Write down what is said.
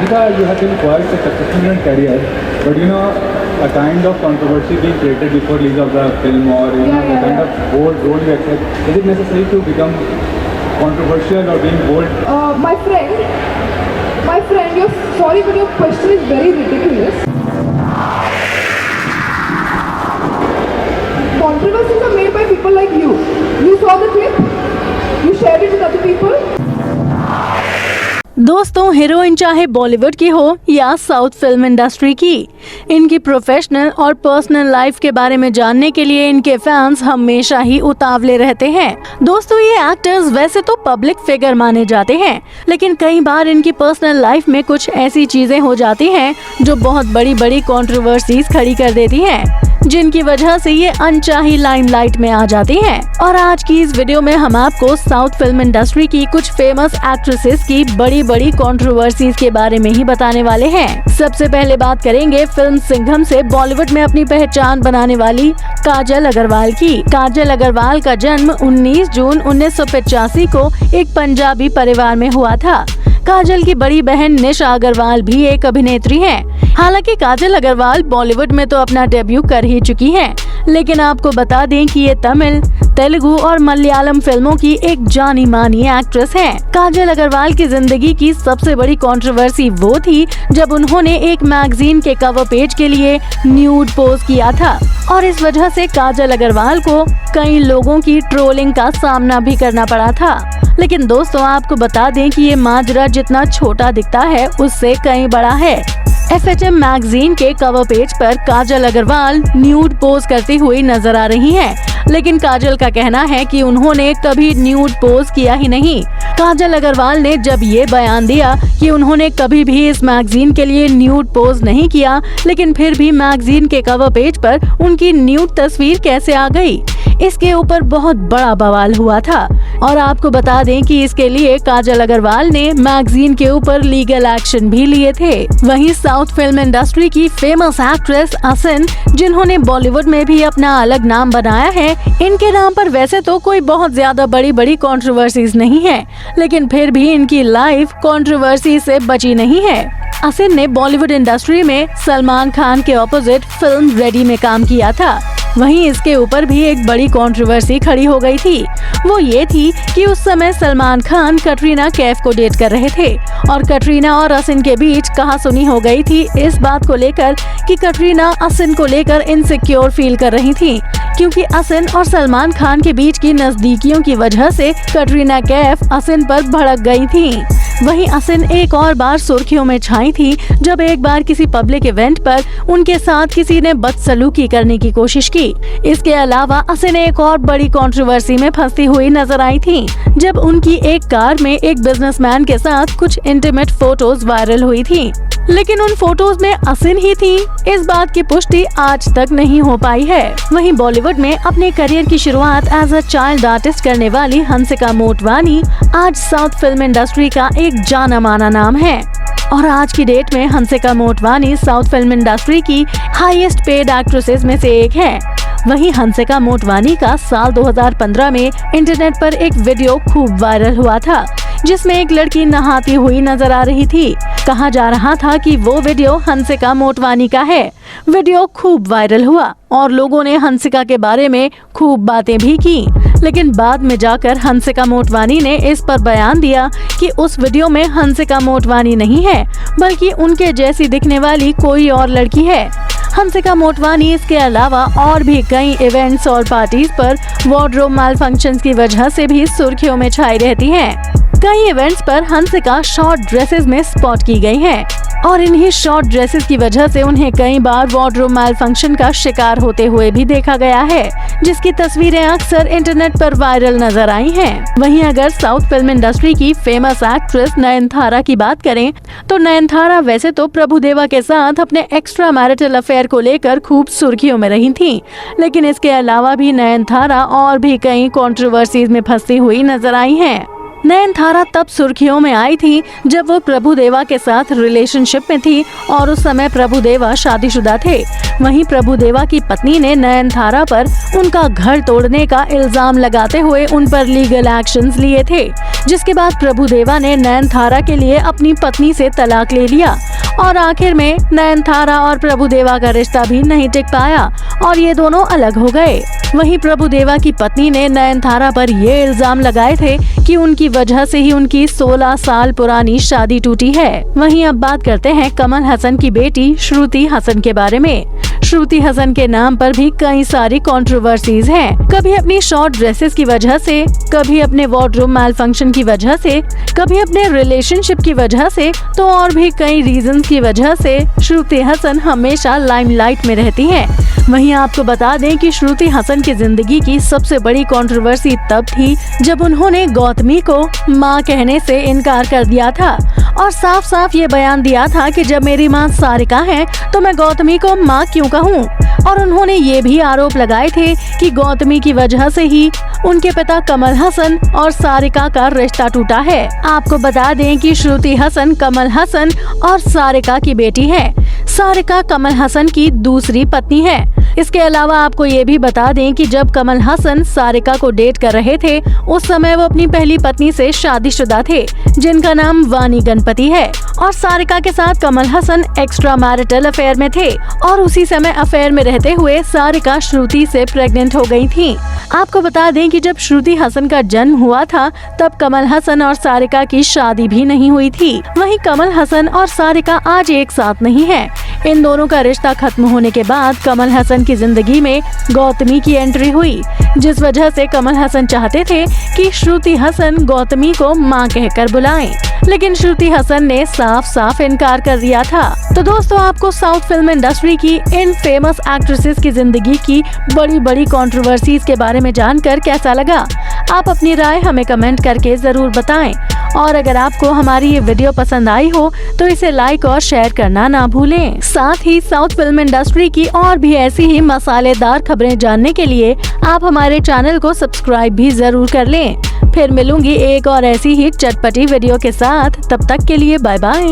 Radhika, you have been quite successful in your career, but you know, a kind of controversy being created before release of the film, or you know, the kind of bold role you accept. Is it necessary to become controversial or being bold? My friend, you're sorry, but your question is very ridiculous. Controversies are made by people like you. You saw the clip, you shared it with other people. दोस्तों, heroine चाहे बॉलीवुड की हो या south film industry की, इनकी professional और personal life के बारे में जानने के लिए इनके फैंस हमेशा ही उतावले रहते हैं। दोस्तों, ये एक्टर्स वैसे तो पब्लिक फिगर माने जाते हैं, लेकिन कई बार इनकी पर्सनल लाइफ में कुछ ऐसी चीजें हो जाती हैं जो बहुत बड़ी बड़ी कंट्रोवर्सीज खड़ी कर देती हैं, जिनकी वजह से ये अनचाही लाइमलाइट में आ जाती हैं। और आज की इस वीडियो में हम आपको साउथ फिल्म इंडस्ट्री की कुछ फेमस एक्ट्रेसेस की बड़ी बड़ी कंट्रोवर्सीज के बारे में ही बताने वाले हैं। सबसे पहले बात करेंगे फिल्म सिंघम से बॉलीवुड में अपनी पहचान बनाने वाली काजल अग्रवाल की। काजल अग्रवाल का जन्म 19 जून 1985 को एक पंजाबी परिवार में हुआ था। काजल की बड़ी बहन निशा अग्रवाल भी एक अभिनेत्री हैं। हालांकि काजल अग्रवाल बॉलीवुड में तो अपना डेब्यू कर ही चुकी हैं, लेकिन आपको बता दें कि ये तमिल, तेलुगु और मलयालम फिल्मों की एक जानी मानी एक्ट्रेस हैं। काजल अग्रवाल की जिंदगी की सबसे बड़ी कंट्रोवर्सी वो थी जब उन्होंने एक मैगजीन के कवर पेज के लिए न्यूड पोज किया था, और इस वजह से काजल अग्रवाल को कई लोगों की ट्रोलिंग का सामना भी करना पड़ा था। लेकिन दोस्तों, आपको बता दें कि ये माजरा जितना छोटा दिखता है उससे कहीं बड़ा है। FHM मैगजीन के कवर पेज पर काजल अग्रवाल न्यूड पोज करती हुई नजर आ रही हैं, लेकिन काजल का कहना है कि उन्होंने कभी न्यूड पोज किया ही नहीं। काजल अग्रवाल ने जब ये बयान दिया कि उन्होंने कभी भी इस मैगजीन के लिए न्यूड पोज नहीं किया, लेकिन फिर भी मैगजीन के कवर पेज पर उनकी न्यूड तस्वीर कैसे आ गई, इसके ऊपर बहुत बड़ा बवाल हुआ था। और आपको बता दें कि इसके लिए काजल अग्रवाल ने मैगजीन के ऊपर लीगल एक्शन भी लिए थे। वहीं साउथ फिल्म इंडस्ट्री की फेमस एक्ट्रेस असिन, जिन्होंने बॉलीवुड में भी अपना अलग नाम बनाया है, इनके नाम पर वैसे तो कोई बहुत ज्यादा बड़ी बड़ी कंट्रोवर्सीज नहीं है, लेकिन फिर भी इनकी लाइफ कंट्रोवर्सी से बची नहीं है। असिन ने बॉलीवुड इंडस्ट्री में सलमान खान के ऑपोजिट फिल्म रेडी में काम किया था। वहीं इसके ऊपर भी एक बड़ी कंट्रोवर्सी खड़ी हो गई थी। वो ये थी कि उस समय सलमान खान कटरीना कैफ को डेट कर रहे थे, और कटरीना और असिन के बीच कहासुनी हो गई थी इस बात को लेकर कि कटरीना असिन को लेकर इनसिक्योर फील कर रही थी, क्योंकि असिन और सलमान खान के बीच की नजदीकियों की वजह से कटरीना कैफ असिन पर भड़क गई थी। वहीं असिन एक और बार सुर्खियों में छाई थी जब एक बार किसी पब्लिक इवेंट पर उनके साथ किसी ने बदसलूकी करने की कोशिश की। इसके अलावा असिन एक और बड़ी कंट्रोवर्सी में फंसती हुई नजर आई थी जब उनकी एक कार में एक बिजनेसमैन के साथ कुछ इंटीमेट फोटोज वायरल हुई थी, लेकिन उन फोटोज में असिन ही थी, इस बात की पुष्टि आज तक नहीं हो पाई है। वहीं बॉलीवुड में अपने करियर की शुरुआत एज अ चाइल्ड आर्टिस्ट करने वाली हंसिका मोटवानी आज साउथ फिल्म इंडस्ट्री का एक जाना माना नाम है, और आज की डेट में Hansika Motwani south film industry की हाईएस्ट पेड एक्ट्रेसेस में से एक है। वहीं हंसिका मोटवानी का साल 2015 में इंटरनेट पर एक वीडियो खूब वायरल हुआ था, जिसमें एक लड़की नहाती हुई नजर आ रही थी। कहा जा रहा था कि वो वीडियो हंसिका मोटवानी का है। वीडियो खूब वायरल हुआ और लोगों ने हंसिका के बारे में खूब बातें भी की, लेकिन बाद में जाकर हंसिका मोटवानी ने इस पर बयान दिया कि उस वीडियो में हंसिका मोटवानी नहीं है, बल्कि उनके जैसी दिखने वाली कोई और लड़की है। हंसिका मोटवानी इसके अलावा और भी कई इवेंट्स और पार्टीज पर वार्डरोब मैलफंक्शंस की वजह से भी सुर्खियों में छाई रहती हैं। कई इवेंट्स पर हंसिका शॉर्ट ड्रेसेस में स्पॉट की गई हैं, और इन्हीं शॉर्ट ड्रेसेस की वजह से उन्हें कई बार वार्डरोब मैलफंक्शन का शिकार होते हुए भी देखा गया है, जिसकी तस्वीरें अक्सर इंटरनेट पर वायरल नजर आई हैं। वहीं अगर साउथ फिल्म इंडस्ट्री की फेमस एक्ट्रेस नयनतारा की बात करें तो नयनतारा वैसे तो प्रभुदेवा के साथ अपने एक्स्ट्रा मैरिटल अफेयर को लेकर खूब सुर्खियों में रही थी, लेकिन इसके अलावा भी नयनतारा और भी कई कंट्रोवर्सीज में फंसी हुई नजर आई हैं। नयनतारा तब सुर्खियों में आई थी जब वो प्रभुदेवा के साथ रिलेशनशिप में थी, और उस समय प्रभुदेवा शादीशुदा थे। वहीं प्रभुदेवा की पत्नी ने नयनतारा पर उनका घर तोड़ने का इल्जाम लगाते हुए उन पर लीगल एक्शंस लिए थे। जिसके बाद प्रभुदेवा ने नयनतारा के लिए अपनी पत्नी से तलाक ले लिया और आखिर में नयनतारा और प्रभुदेवा का रिश्ता भी नहीं टिक पाया और ये दोनों अलग हो गए। वहीं प्रभुदेवा की पत्नी ने नयनतारा पर ये इल्जाम लगाए थे कि उनकी वजह से ही उनकी 16 साल पुरानी शादी टूटी है। वहीं अब बात करते हैं कमल हसन की बेटी श्रुति हसन के बारे में। श्रुति हसन के नाम पर भी कई सारी कंट्रोवर्सीज हैं। कभी अपनी शॉर्ट ड्रेसेस की वजह से, कभी अपने वार्डरोब मैल फंक्शन की वजह से, कभी अपने रिलेशनशिप की वजह से, तो और भी कई रीजंस की वजह से श्रुति हसन हमेशा लाइमलाइट में रहती हैं। वहीं आपको बता दें कि श्रुति हसन की जिंदगी की सबसे बड़ी कंट्रोवर्सी तब थी जब उन्होंने गौतमी को माँ कहने से इनकार कर दिया था और साफ साफ ये बयान दिया था कि जब मेरी माँ सारिका है तो मैं गौतमी को माँ क्यों कहूँ। और उन्होंने ये भी आरोप लगाए थे कि गौतमी की वजह से ही उनके पिता कमल हसन और सारिका का रिश्ता टूटा है। आपको बता दें कि श्रुति हसन कमल हसन और सारिका की बेटी है। सारिका कमल हसन की दूसरी पत्नी है। इसके अलावा आपको ये भी बता दें कि जब कमल हसन सारिका को डेट कर रहे थे उस समय वो अपनी पहली पत्नी से शादीशुदा थे जिनका नाम वानी गणपति है और सारिका के साथ Kamal Haasan extra marital affair में थे और उसी समय अफेयर में रहते हुए सारिका श्रुति से प्रेग्नेंट हो गई थी। आपको बता दें कि जब श्रुति हसन का जन्म हुआ था तब कमल हसन और सारिका की शादी भी नहीं हुई थी। वहीं कमल हसन और सारिका आज एक साथ नहीं है। इन दोनों का रिश्ता खत्म होने के बाद कमल हसन की जिंदगी में गौतमी की एंट्री हुई, जिस वजह से कमल हसन चाहते थे कि श्रुति हसन गौतमी को मां कहकर बुलाएं, लेकिन श्रुति हसन ने साफ साफ इनकार कर दिया था। तो दोस्तों, आपको साउथ फिल्म इंडस्ट्री की इन फेमस एक्ट्रेसेस की जिंदगी की बड़ी बड़ी कंट्रोवर्सीज के बारे में जानकर कैसा लगा? आप अपनी राय हमें कमेंट करके जरूर बताएं और अगर आपको हमारी ये वीडियो पसंद आई हो तो इसे लाइक और शेयर करना ना भूलें। साथ ही साउथ फिल्म इंडस्ट्री की और भी ऐसी ही मसालेदार खबरें जानने के लिए आप हमारे चैनल को सब्सक्राइब भी जरूर कर लें। फिर मिलूंगी एक और ऐसी ही चटपटी वीडियो के साथ। तब तक के लिए बाय बाय।